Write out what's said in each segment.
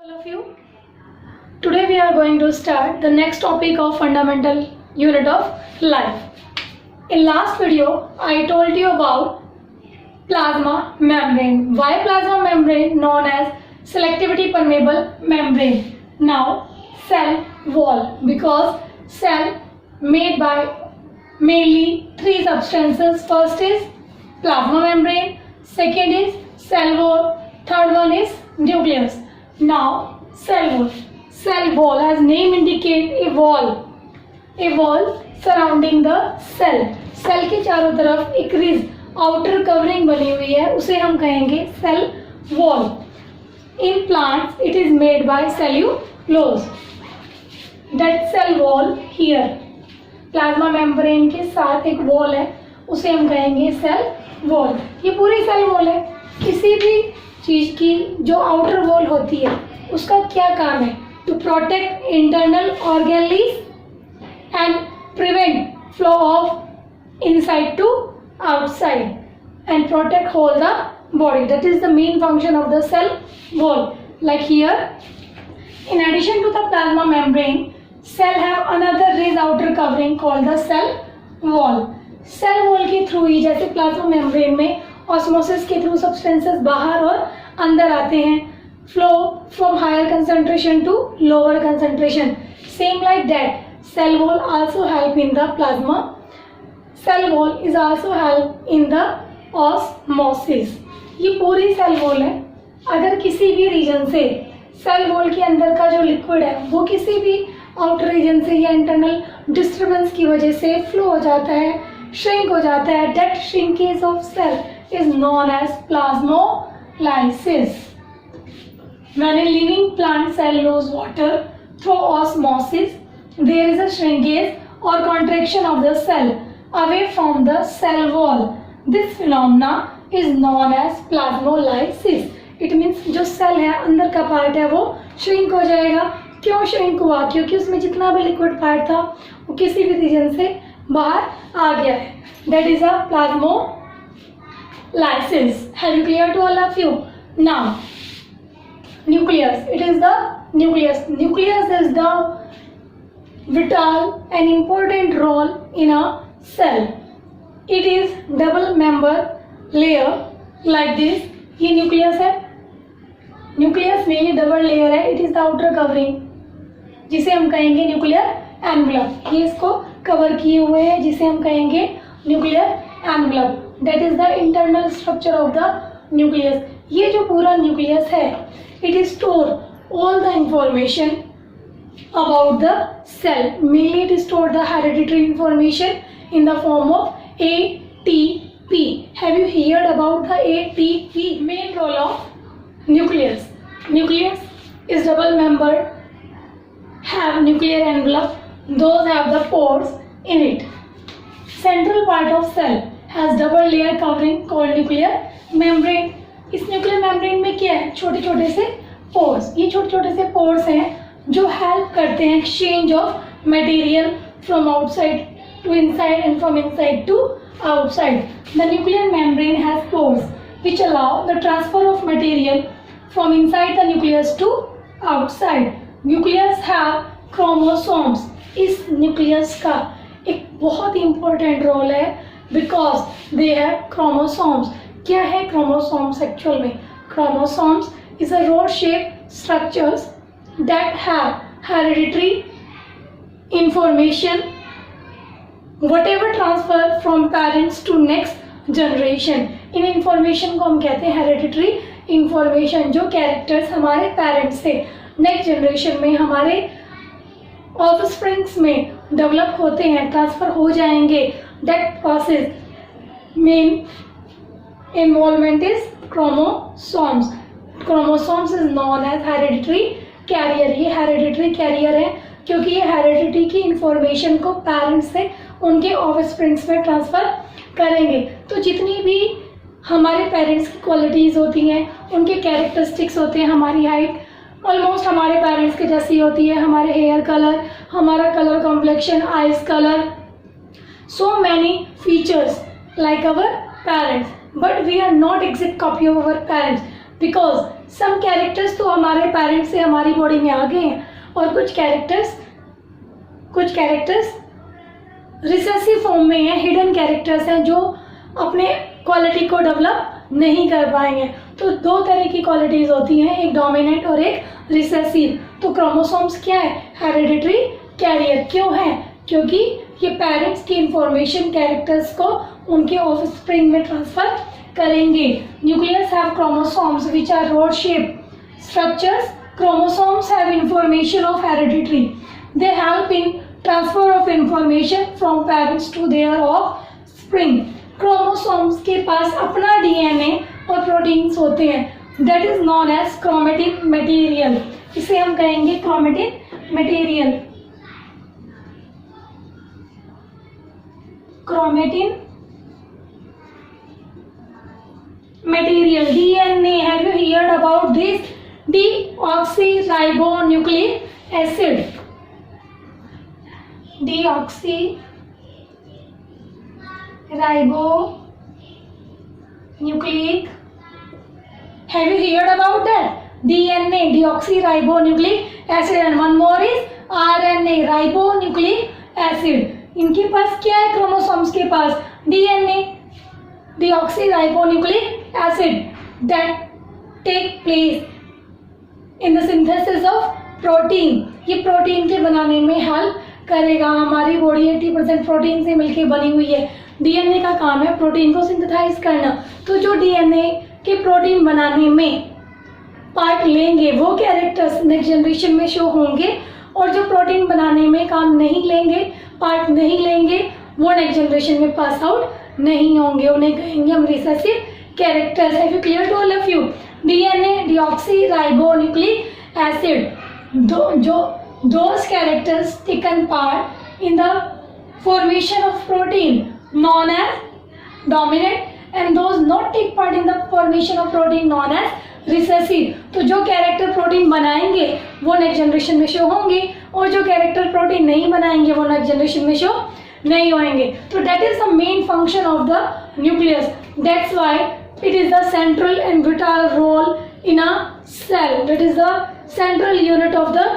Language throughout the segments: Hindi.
All of you. Today we are going to start the next topic of fundamental unit of life. In last video, I told you about plasma membrane. Why plasma membrane? Known as selectivity permeable membrane. Now cell wall, because cell made by mainly three substances. First is plasma membrane, second is cell wall, third one is nucleus. Now cell wall. Cell wall, as name indicate, a wall surrounding the cell. Cell के चारों तरफ एक रिज आउटर कवरिंग बनी हुई है, उसे हम कहेंगे cell wall. In plants it is made by cellulose. That cell wall here, plasma membrane के साथ एक वॉल है, उसे हम कहेंगे सेल वॉल. ये पूरी सेल वॉल है. किसी भी चीज की जो आउटर वॉल होती है उसका क्या काम है? To protect internal organelles and prevent flow of inside to outside and protect whole the body. That is the main function of the cell wall. Like here, in addition to the plasma membrane, cell have another rich outer covering called the cell wall. Cell wall के थ्रू ही, जैसे प्लाज्मा मेम्ब्रेन में ऑस्मोसिस के थ्रू सब्सटेंसेस बाहर और अंदर आते हैं, flow from higher concentration to lower concentration, same like that cell wall also help in the plasma. Cell wall is also help in the osmosis. ये पूरी सेल वॉल है. अगर किसी भी रीजन से सेल वॉल के अंदर का जो लिक्विड है वो किसी भी आउटर रीजन से या इंटरनल डिस्टर्बेंस की वजह से फ्लो हो जाता है, श्रिंक हो जाता है, that shrinkage of cell is known as plasmolysis. When a living plant cell lose water through osmosis, there is a shrinkage or contraction of the cell away from the cell wall. This phenomena is known as plasmolysis. It means जो सेल है अंदर का पार्ट है वो श्रिंक हो जाएगा. क्यों श्रिंक हुआ? क्योंकि उसमें जितना भी लिक्विड पार्ट था वो किसी भी रीजन से बाहर आ गया है. That is a plasmolysis. Have you clear to all of you? Now nucleus. It is the nucleus. Nucleus is the vital and important role in a cell. It is double member layer like this. ये न्यूक्लियस है. न्यूक्लियस में ये डबल लेयर है. It is the outer covering जिसे हम कहेंगे न्यूक्लियर एनवलप. ये इसको कवर किए हुए हैं जिसे हम कहेंगे nuclear envelope. That is the internal structure of the nucleus. ये जो पूरा न्यूक्लियस है it is store all the information about the cell. Mainly it stored the hereditary information in the form of ATP. Have you heard about the ATP? Main role of nucleus. Nucleus is double membered, have nuclear envelope. Those have the pores in it. Central part of cell has double layer covering called nuclear membrane. इस nuclear membrane में क्या है? छोटे छोटे से pores. ये छोटे छोटे से pores हैं जो हेल्प करते हैं exchange of material from outside to inside and from inside to outside. The nuclear membrane has pores which allow the transfer of material from inside the nucleus to outside. Nucleus have chromosomes. इस न्यूक्लियस का एक बहुत ही इंपॉर्टेंट रोल है बिकॉज दे हैव क्रोमोसोम्स. क्या है क्रोमोसोम्स एक्चुअल में? Chromosomes is a rod shape structures that have hereditary information, whatever transfer from parents to next generation. In information को हम कहते हैं hereditary information. जो characters हमारे parents से next generation में हमारे offsprings में develop होते हैं, transfer हो जाएंगे. That process main involvement is chromosomes. Chromosomes is known as hereditary carrier. ये हेरिडिटरी कैरियर है क्योंकि ये हेरिडिटी की इंफॉर्मेशन को पेरेंट्स से उनके ऑफस्प्रिंग्स में ट्रांसफ़र करेंगे. तो जितनी भी हमारे पेरेंट्स की क्वालिटीज़ होती हैं, उनके कैरेक्टरिस्टिक्स होते हैं, हमारी हाइट ऑलमोस्ट हमारे पेरेंट्स के जैसी होती है, हमारे हेयर कलर, हमारा colour complexion, eyes colour, so many features like our parents. But we are not exact copy of our parents. Because some characters तो हमारे पेरेंट्स से हमारी बॉडी में आ गए हैं और कुछ कैरेक्टर्स रिसेसिव फॉर्म में हैं, हिडन कैरेक्टर्स हैं जो अपने क्वालिटी को डेवलप नहीं कर पाएंगे। तो दो तरह की क्वालिटीज़ होती हैं, एक डोमिनेंट और एक रिसेसिव। तो क्रोमोसोम्स क्या है? Hereditary carrier. क्यों है? क्योंकि ये पेरेंट्स की इंफॉर्मेशन कैरेक्टर्स को उनके ऑफस्प्रिंग में ट्रांसफर करेंगे। Nucleus have chromosomes which are rod shape structures. Chromosomes have information of hereditary. They help in transfer of information from parents to their offspring. Chromosomes के पास अपना डीएनए और प्रोटीन्स होते हैं, that is known as chromatin material. इसे हम कहेंगे chromatin material. Chromatin material, DNA, have you heard about this? Deoxyribonucleic acid, deoxyribonucleic, have you heard about that? DNA, deoxyribonucleic acid, and one more is RNA, ribonucleic acid. इनके पास क्या है? क्रोमोसोम्स के पास DNA, deoxyribonucleic acid, that take place in the synthesis of protein. ये प्रोटीन के बनाने में हेल्प करेगा। हमारी बॉडी 80% प्रोटीन से मिलकर बनी हुई है। डीएनए का काम है प्रोटीन को सिंथेसाइज करना। तो जो डीएनए के प्रोटीन बनाने में पार्ट लेंगे वो कैरेक्टर्स नेक्स्ट जनरेशन में शो होंगे, और जो प्रोटीन बनाने में काम नहीं लेंगे, पार्ट नहीं लेंगे, वो नेक्स्ट जनरेशन में पास आउट नहीं होंगे। उन्हें कहेंगे हम recessive characters. Have you clear to all of you? DNA, deoxyribonucleic acid, those characters taken part in the formation of protein known as dominant, and those not take part in the formation of protein known as recessive. तो जो कैरेक्टर प्रोटीन बनाएंगे वो नेक्स्ट जनरेशन में शो होंगे, और जो कैरेक्टर प्रोटीन नहीं बनाएंगे वो नेक्स्ट जनरेशन में शो नहीं होंगे। तो that is the main function of the nucleus. That's why it is the central and vital role in a cell. That is the central unit of the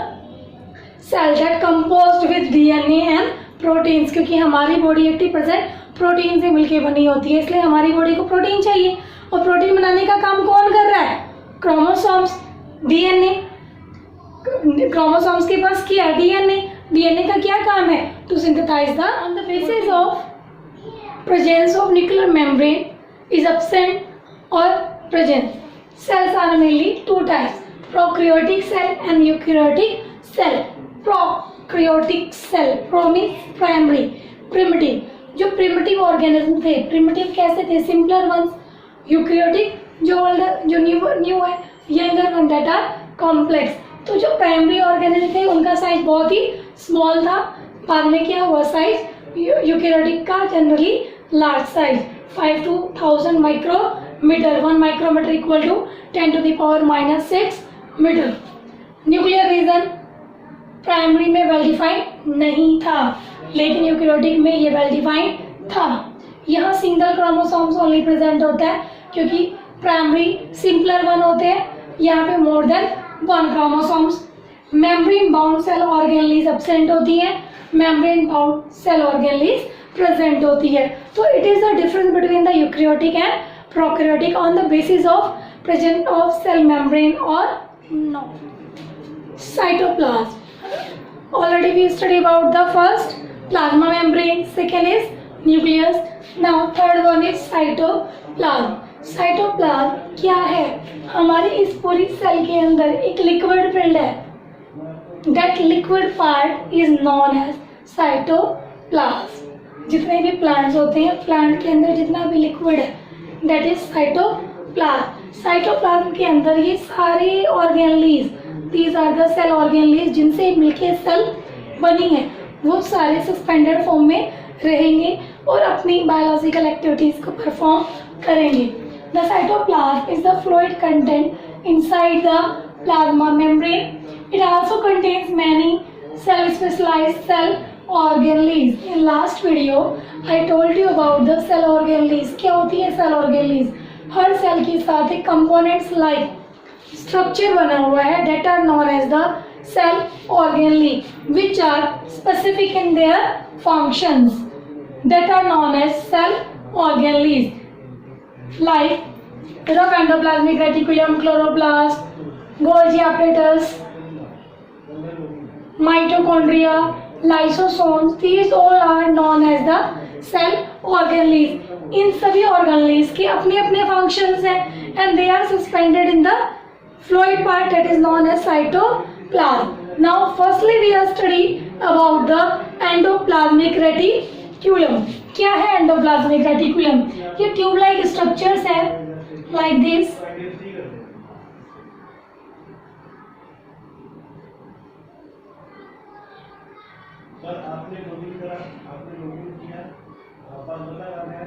cell that composed with DNA and proteins. क्योंकि हमारी बॉडी 80% प्रोटीन से मिलके बनी होती है, इसलिए हमारी बॉडी को प्रोटीन चाहिए। और प्रोटीन बनाने का काम कौन कर रहा है? Chromosomes, DNA. क्रोमोसोम्स के पास क्या है? डीएनए। डीएनए का क्या काम है? To synthesise the on the basis of presence of nuclear membrane is absent और present. Cells are mainly two types, prokaryotic cell and eukaryotic cell. Prokaryotic cell, pro means primary, primitive. जो प्रिमिटिव ऑर्गेनिज्म थे, प्रिमिटिव कैसे थे? Simpler ones. यूकैरियोटिक जो ओल्डर, जो न्यू है, younger one, that are complex. तो जो प्राइमरी ऑर्गेनिज्म थे उनका साइज बहुत ही स्मॉल था, बाद में क्या हुआ? साइज यूकैरियोटिक का generally large size, 5 to 1000 micrometre. 1 micrometre equal to 10 to the power -6 metre. Nuclear region primary में वेल डिफाइंड नहीं था, लेकिन यूकैरियोटिक में ये वेल डिफाइंड था। यहाँ सिंगल क्रोमोसोम्स ओनली प्रेजेंट होता है, क्योंकि प्राइमरी सिंपलर वन होते हैं, यहाँ पे more than 1 chromosomes. Membrane bound cell organelles absent होती है, membrane bound cell organelles present होती है। तो it is the difference between the eukaryotic and prokaryotic on the basis of presence of cell membrane और no. Cytoplasm, already we studied about the first plasma membrane, second is nucleus, now third one is cytoplasm. cytoplasm क्या है? हमारी इस पूरी सेल के अंदर एक लिक्विड फील्ड है, that liquid part is known as cytoplasm. जितने भी प्लांट्स होते हैं, प्लांट के अंदर जितना भी लिक्विड है that is cytoplasm. साइटोप्लाज्म के अंदर ये सारे organelles, these are the cell organelles जिनसे मिलके सेल बनी है, वो सारे सस्पेंडेड फॉर्म में रहेंगे और अपनी बायोलॉजिकल एक्टिविटीज को परफॉर्म करेंगे। The cytoplasm is the fluid content inside the plasma membrane. It also contains many cell specialised cell organelles. In last video I told you about the cell organelles. क्या होती है सेल organelles? हर सेल के साथ एक कंपोनेंट्स लाइक स्ट्रक्चर बना हुआ है that are known as the cell organelle which are specific in their functions that are known as cell organelles like rough endoplasmic reticulum, chloroplast, Golgi apparatus, mitochondria, lysosomes. These all are known as the cell organelles. इन सभी organelles के अपने अपने functions हैं and they are suspended in the fluid part that is known as cytoplasm. Now firstly we are study about the endoplasmic reticulum. क्या है endoplasmic reticulum? ये ट्यूब लाइक स्ट्रक्चर्स हैं like this. आपने लॉगिन करा, आपने लॉगिन किया, पासवर्ड लगाना है,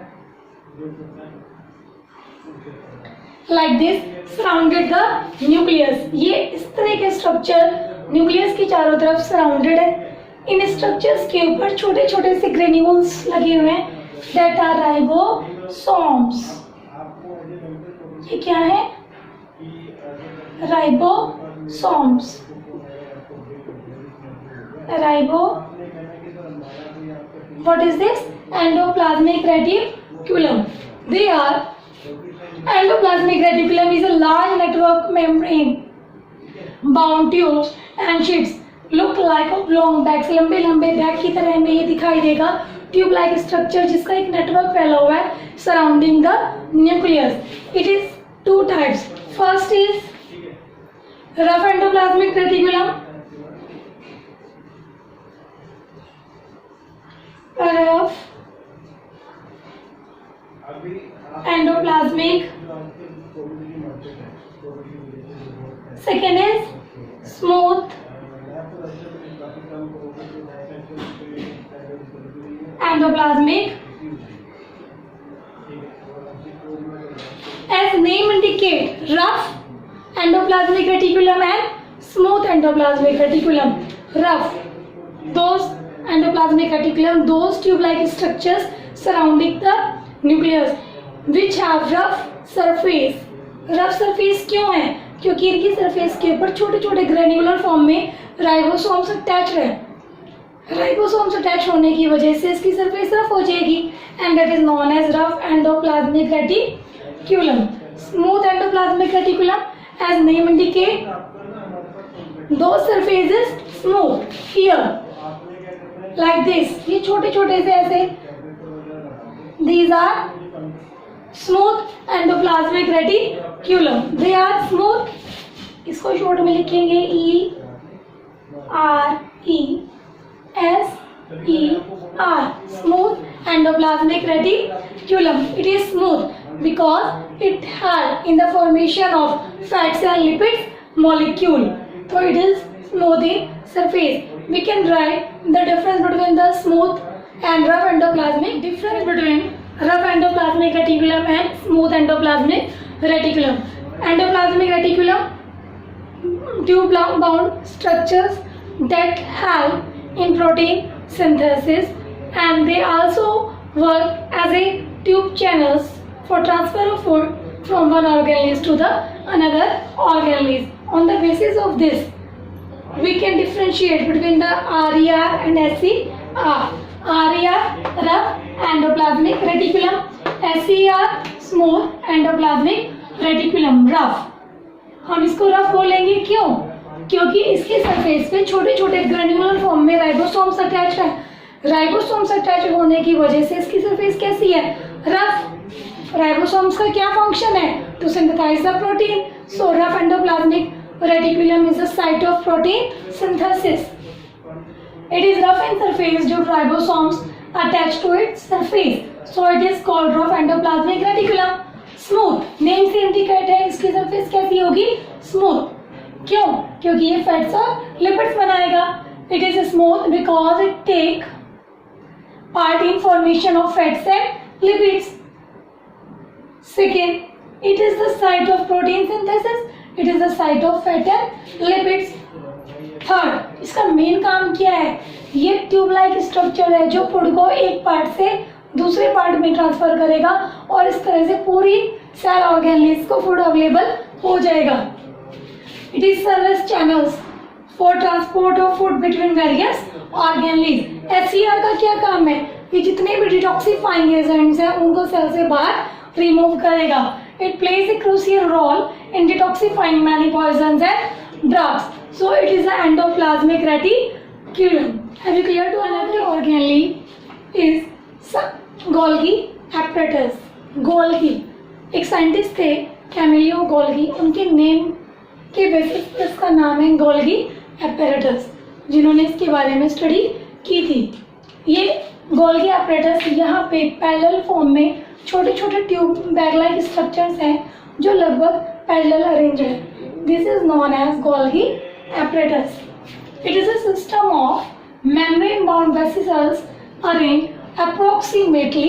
like this surrounded the nucleus. ये इस तरह के स्ट्रक्चर न्यूक्लियस के चारों तरफ सराउंडेड है. इन स्ट्रक्चर्स के ऊपर छोटे छोटे से ग्रेन्यूल्स लगे हुए हैं that are ribosomes. ये क्या है? ribosomes. What is this? Endoplasmic reticulum. They are endoplasmic reticulum is a large network membrane bound tubes and sheets look like a long bags. लंबे लंबे बैग की तरह में ये दिखाई देगा ट्यूब लाइक स्ट्रक्चर जिसका एक नेटवर्क फैला हुआ है surrounding the nucleus. It is two types. First is rough endoplasmic reticulum. Rough endoplasmic. Second is smooth endoplasmic. As name indicate, rough endoplasmic reticulum and smooth endoplasmic reticulum. Rough, those endoplasmic reticulum, those tube-like structures surrounding the nucleus which have rough surface. Rough surface क्यों है? क्योंकि इनकी सरफेस के ऊपर छोटे छोटे ग्रेन्युलर फॉर्म में राइबोसोम्स अटैच है. राइबोसोम्स अटैच होने की वजह से इसकी सरफेस रफ हो जाएगी and that is known as rough endoplasmic reticulum. Smooth endoplasmic reticulum as name indicate दो surfaces smooth here like this. ये छोटे छोटे से ऐसे these are smooth endoplasmic reticulum. They are smooth. इसको शॉर्ट में लिखेंगे ERESER. Smooth endoplasmic reticulum. It is smooth because it had in the formation of fats and lipids molecule. So it is smooth in surface. We can write the difference between the smooth and rough endoplasmic. Difference between rough endoplasmic reticulum and smooth endoplasmic reticulum. Endoplasmic reticulum tube bound structures that help in protein synthesis and they also work as a tube channels for transfer of food from one organelle to the another organelle. On the basis of this we can differentiate between the RER and SER. RER rough endoplasmic reticulum, SER smooth endoplasmic reticulum. rough, हम इसको रफ बोलेंगे क्यों? क्योंकि इसके सरफेस पे छोटे छोटे ग्रेन्युलर फॉर्म में राइबोसोम्स अटैच है. राइबोसोम्स अटैच होने की वजह से इसकी सरफेस कैसी है? रफ. राइबोसोम्स का क्या फंक्शन है? To synthesise the protein. So rough endoplasmic reticulum is the site of protein synthesis. It is rough in surface due to ribosomes attached to its surface. So it is called rough endoplasmic reticulum. Smooth, name से indicate है इसकी surface कैसी होगी? Smooth. क्यों? क्योंकि ये fats और lipids बनाएगा. It is smooth because it take part in formation of fats and lipids. Second, it is the site of protein synthesis. It is the site of fat and lipids. Third, इसका मेन काम क्या है? ये ट्यूब लाइक स्ट्रक्चर है जो फूड को एक पार्ट से दूसरे पार्ट में ट्रांसफर करेगा और इस तरह से पूरी सेल ऑर्गेनलीज को फूड अवेलेबल हो जाएगा। It is service channels for transport of food between various organelles. HCR का क्या काम है? ये जितने भी डिटॉक्सिफाइंग एजेंट्स हैं उनको सेल से बाहर रिमूव करेगा। It plays a crucial role in detoxifying many poisons and drugs. So it is the endoplasmic reticulum. Have you clear to another organelle is Golgi apparatus. Golgi एक साइंटिस्ट थे कैमिलियो गोल्गी, उनके नेम के बेसिस पर इसका नाम है गोल्गी एपरेटस, जिन्होंने इसके बारे में स्टडी की थी। ये गोल्गी एपरेटस यहाँ पे पैरेलल फॉर्म में छोटे छोटे ट्यूब बैग लाइक स्ट्रक्चर्स हैं जो लगभग पैरेलल अरेंज है। This is known as Golgi apparatus. It is a system of membrane bound vesicles arrange approximately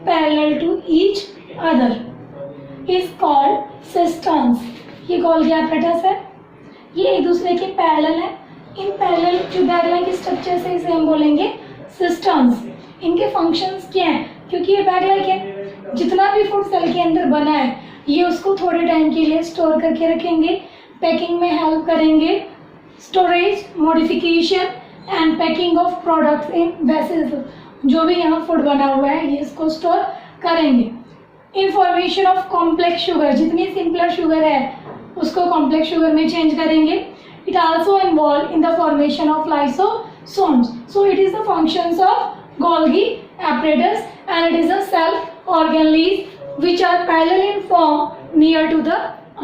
parallel to each other is called systems. ये गोल्गी एपरेटस है, ये एक दूसरे के पैरेलल है। इन पैरेलल जो बैग लाइक स्ट्रक्चर्स है इसे हम बोलेंगे सिस्टम्स। इनके फंक्शंस क्या हैं? क्योंकि ये बैग लाइक है, जितना भी फूड सेल के अंदर बना है ये उसको थोड़े टाइम के लिए स्टोर करके रखेंगे, पैकिंग में हेल्प करेंगे, storage, modification and packing of products in vessels. जो भी यहाँ फूड बना हुआ है ये इसको स्टोर करेंगे। इंफॉर्मेशन ऑफ कॉम्प्लेक्स शुगर, जितनी सिंपलर शुगर है उसको कॉम्प्लेक्स शुगर में चेंज करेंगे। It also involve in the formation of lysosomes. So it is the functions of Golgi apparatus and it is a cell organelles which are parallel in form near to the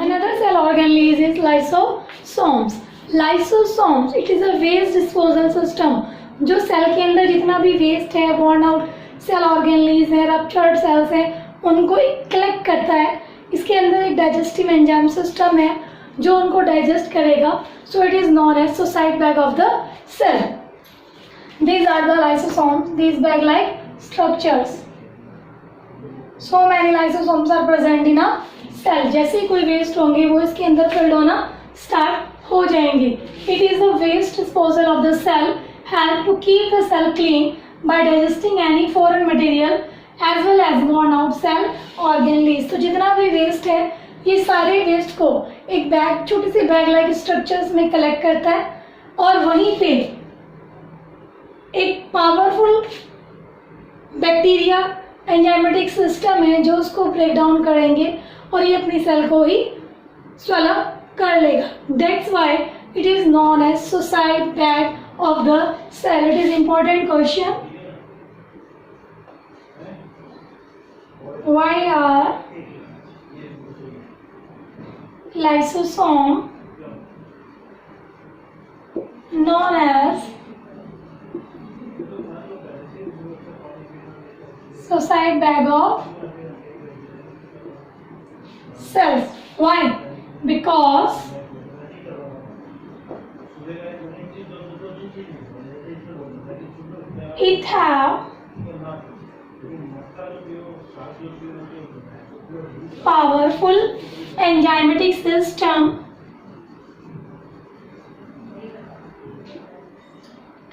another cell organelles is lysosomes. Lysosomes it is a waste disposal system जो सेल के अंदर जितना भी वेस्ट है, बॉर्न आउट सेल ऑर्गेनलीज है, रप्चर्ड सेल्स है, उनको कलेक्ट करता है। इसके अंदर एक डाइजेस्टिव एंजाइम सिस्टम है जो उनको डाइजेस्ट करेगा। So it is known as suicide bag of the cell. These are the lysosomes, these bag-like structures. So many lysosomes are present in a cell. जैसे ही कोई वेस्ट होंगे वो इसके अंदर फिल्ड होना स्टार्ट हो जाएंगे। It is the waste disposal of the cell help to keep the cell clean by digesting any foreign material as well as worn out cell organelles. तो जितना भी वेस्ट है ये सारे वेस्ट को एक बैग, छोटे से बैग-like स्ट्रक्चर्स में कलेक्ट करता है और वहीं पे एक पावरफुल बैक्टीरिया एंजाइमेटिक सिस्टम है जो उसको ब्रेक डाउन करेंगे और ये अपनी सेल को ही स्वलो कर लेगा। That's why it is known as suicide bag of the cell. It is important question, why are lysosome known as society bag of cells? Why? Because it have powerful enzymatic system,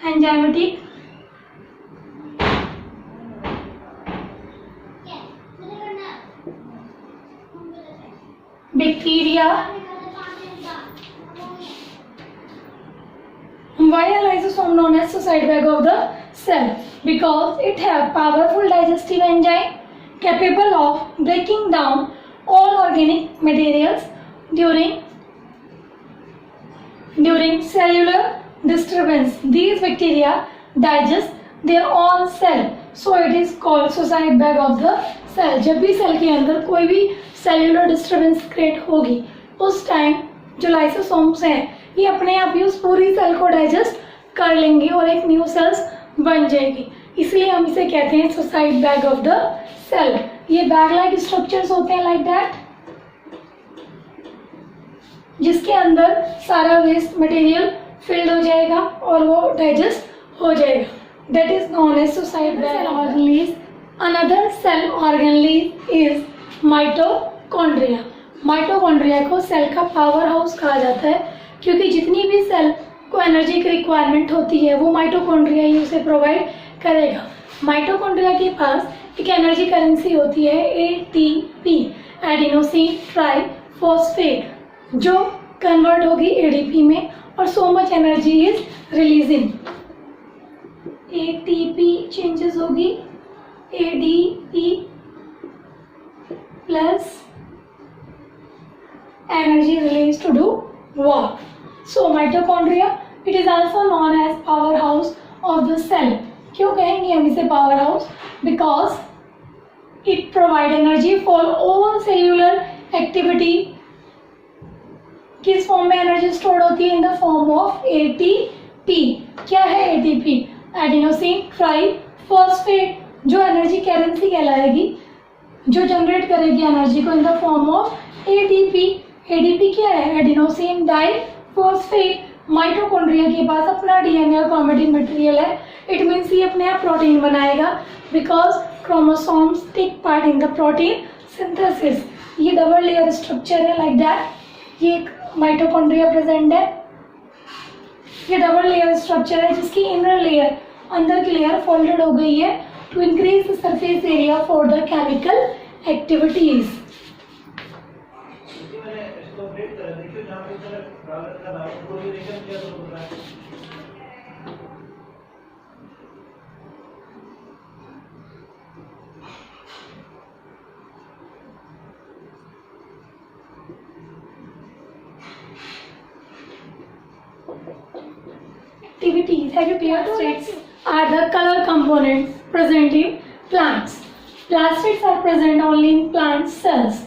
enzymatic bacteria. Why are lysosome known as society bag of the cell? Because it have powerful digestive enzyme capable of breaking down all organic materials during cellular disturbance. These bacteria digest their own cell, so it is called society bag of the cell. जब भी सेल के अंदर कोई भी सेल्यूलर डिस्टर्बेंस क्रिएट होगी उस टाइम जो लाइसोसोम्स हैं ये अपने आप ही उस पूरी सेल को डाइजेस्ट कर लेंगे और एक न्यू सेल्स बन जाएगी। इसलिए हम इसे कहते हैं society bag of the cell. ये बैग लाइक स्ट्रक्चर्स होते हैं लाइक दैट, जिसके अंदर सारा वेस्ट मटेरियल फिल्ड हो जाएगा और वो डाइजेस्ट हो जाएगा। That is known as society bag organelles. Another cell organelles is mitochondria. Mitochondria को सेल का पावर हाउस कहा जाता है क्योंकि जितनी भी सेल को एनर्जी की रिक्वायरमेंट होती है वो माइटोकॉन्ड्रिया ही उसे प्रोवाइड करेगा। माइटोकॉन्ड्रिया के पास एक एनर्जी करेंसी होती है एटीपी, एडिनोसिन ट्राइफॉस्फेट, जो कन्वर्ट होगी एडीपी में और so much energy is releasing. ATP changes होगी ADP plus energy released to do work. So mitochondria, it is also known as powerhouse of the cell. क्यों कहेंगे हम इसे powerhouse? Because it provide energy for all cellular activity. किस फॉर्म में एनर्जी स्टोर होती है? In the form of ATP. क्या है एटीपी? एडिनोसिन ट्राइफॉस्फेट, जो एनर्जी करेंसी कहलाएगी, जो जनरेट करेगी एनर्जी को in the form of ATP. ADP क्या है? Adenosine diphosphate. माइटोकॉन्ड्रिया के पास अपना डीएनए और क्रोमेटिन मटेरियल है। इट मीन्स ये अपने आप प्रोटीन बनाएगा because chromosomes take part in the protein synthesis. ये डबल लेयर स्ट्रक्चर है लाइक दैट। ये माइटोकॉन्ड्रिया प्रेजेंट है। ये डबल लेयर स्ट्रक्चर है जिसकी इनर लेयर, अंदर की लेयर फोल्डेड हो गई है to increase the surface area for the chemical activities. Activities. Have you clear? Plastids are the color components present in plants. Plastids are present only in plant cells.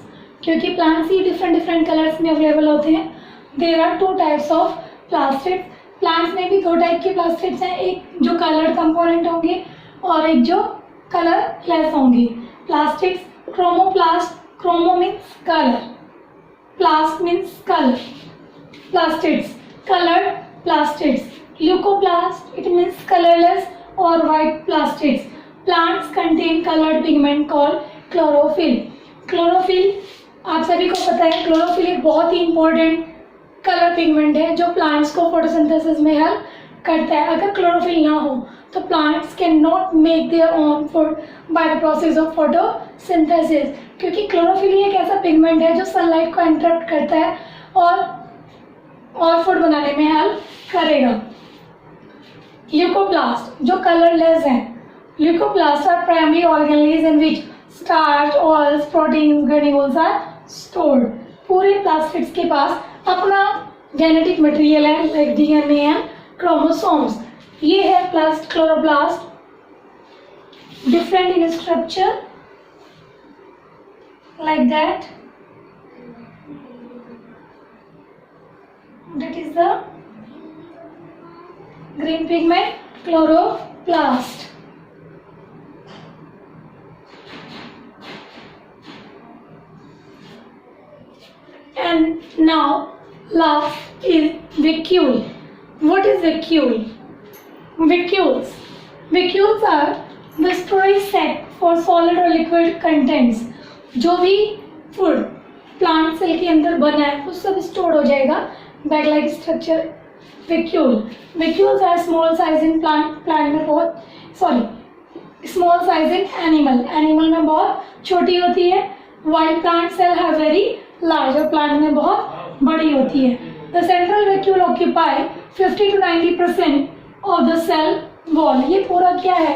क्योंकि plants ही different colors में available होते हैं. There are two types of plastids. Plants में भी दो टाइप के plastids हैं, एक जो colored component होंगे और एक जो colorless होंगे. Plastids, chromoplast, chromo means color, plast means color. Plastids, colored plastids. Leucoplast, it means colorless or white plastids. Plants contain colored pigment called chlorophyll. Chlorophyll आप सभी को पता है, क्लोरोफिल एक बहुत ही इंपॉर्टेंट कलर पिगमेंट है जो प्लांट्स को फोटोसिंथेसिस में हेल्प करता है. अगर क्लोरोफिल ना हो तो plants can not make their own food by the process of photosynthesis, क्योंकि क्लोरोफिल एक ऐसा पिगमेंट है जो सनलाइट को इंटरप्ट करता है और फूड बनाने में हेल्प करेगा. ल्यूकोप्लास्ट जो कलरलेस है. Leucoplast are primary organelles in which starch, oils, proteins, granules are stored. पूरे प्लास्टिड्स के पास अपना जेनेटिक मटेरियल है लाइक डीएनए एंड क्रोमोसोम्स. ये है chloroplast, different in structure like that. That is the green pigment chloroplast. And now last is vacuole. What is vacuole? Vacuoles are the storage sac for solid or liquid contents. जो भी फूड प्लांट सेल के अंदर बना है वो सब स्टोर हो जाएगा bag like structure. Vacuoles are small size in plant में बहुत small size in animal में बहुत छोटी होती है. While plant cell have very large और plant में बहुत बड़ी होती है. The central vacuole occupy 50 to 90% of the cell wall. ये पूरा क्या है?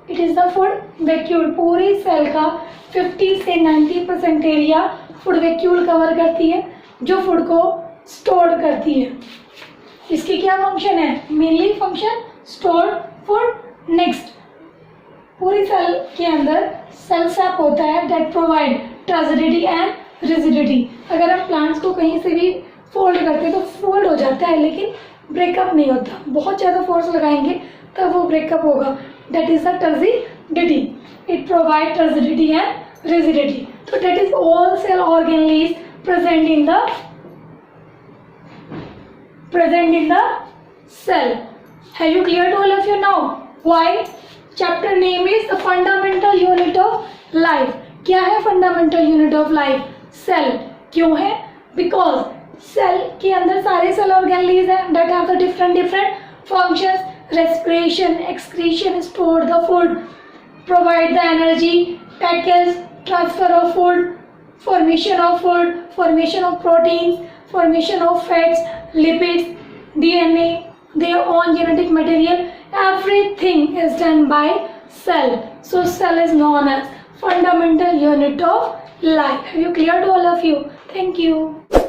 It is the food vacuole. पूरी सेल का 50 से 90% एरिया फूड वैक्यूल कवर करती है जो फूड को स्टोर करती है. इसकी क्या फंक्शन है? Mainly function store food. Next, पूरी सेल के अंदर सेल सैप होता है that provide turgidity and rigidity. अगर हम प्लांट्स को कहीं से भी फोल्ड करते हैं तो फोल्ड हो जाता है लेकिन ब्रेकअप नहीं होता. बहुत ज़्यादा फोर्स लगाएंगे तब वो ब्रेकअप होगा. That is the turgidity. It provide turgidity and rigidity. So that is all cell organelles present in the cell. Have you cleared all of you now? Why? Chapter name is the fundamental unit of life. क्या है fundamental unit of life? Cell. क्यों है? Because cell के अंदर सारे cell organelles हैं that have the different functions. Respiration, excretion, store the food, provide the energy, tackles transfer of food, formation of proteins, formation of fats, lipids, DNA, their own genetic material. Everything is done by cell. So cell is known as fundamental unit of life. Have you cleared all of you? Thank you.